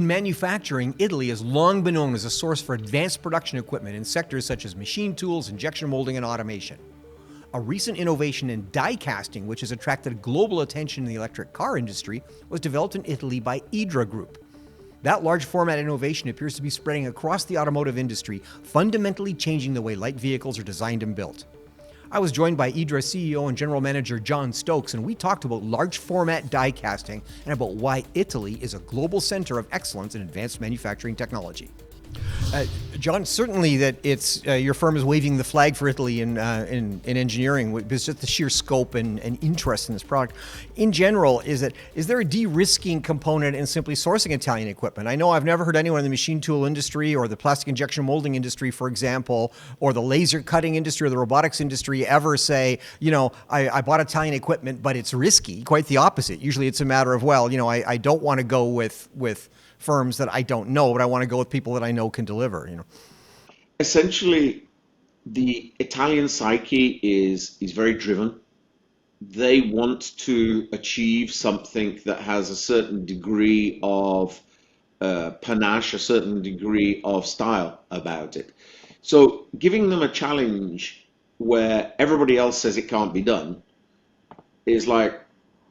In manufacturing, Italy has long been known as a source for advanced production equipment in sectors such as machine tools, injection molding, and automation. A recent innovation in die casting, which has attracted global attention in the electric car industry, was developed in Italy by IDRA Group. That large format innovation appears to be spreading across the automotive industry, fundamentally changing the way light vehicles are designed and built. I was joined by IDRA CEO and General Manager John Stokes, and we talked about large format die casting and about why Italy is a global center of excellence in advanced manufacturing technology. John, certainly that it's your firm is waving the flag for Italy in engineering, because just the sheer scope and interest in this product. In general, is there a de-risking component in simply sourcing Italian equipment? I know I've never heard anyone in the machine tool industry or the plastic injection molding industry, for example, or the laser cutting industry or the robotics industry ever say, I bought Italian equipment, but it's risky. Quite the opposite. Usually it's a matter of, I don't want to go with firms that I don't know, but I want to go with people that I know can deliver. Essentially, the Italian psyche is very driven. They want to achieve something that has a certain degree of panache, a certain degree of style about it. So giving them a challenge where everybody else says it can't be done is like,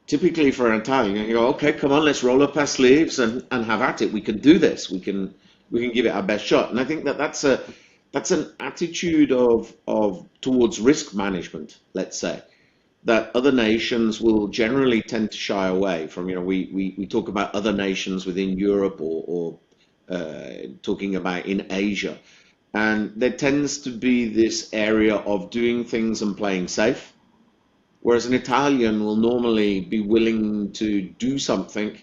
typically for an Italian, you go, okay, come on, let's roll up our sleeves and have at it. We can do this. We can give it our best shot. And I think that's an attitude of towards risk management, let's say, that other nations will generally tend to shy away from. We talk about other nations within Europe or talking about in Asia, and there tends to be this area of doing things and playing safe. Whereas an Italian will normally be willing to do something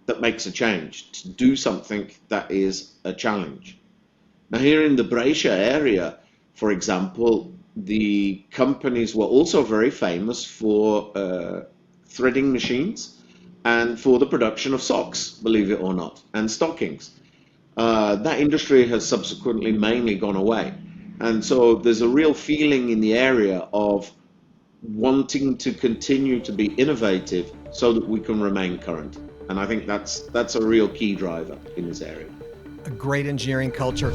that makes a change, to do something that is a challenge. Now here in the Brescia area, for example, the companies were also very famous for threading machines and for the production of socks, believe it or not, and stockings. That industry has subsequently mainly gone away. And so there's a real feeling in the area of wanting to continue to be innovative so that we can remain current. And I think that's a real key driver in this area. A great engineering culture.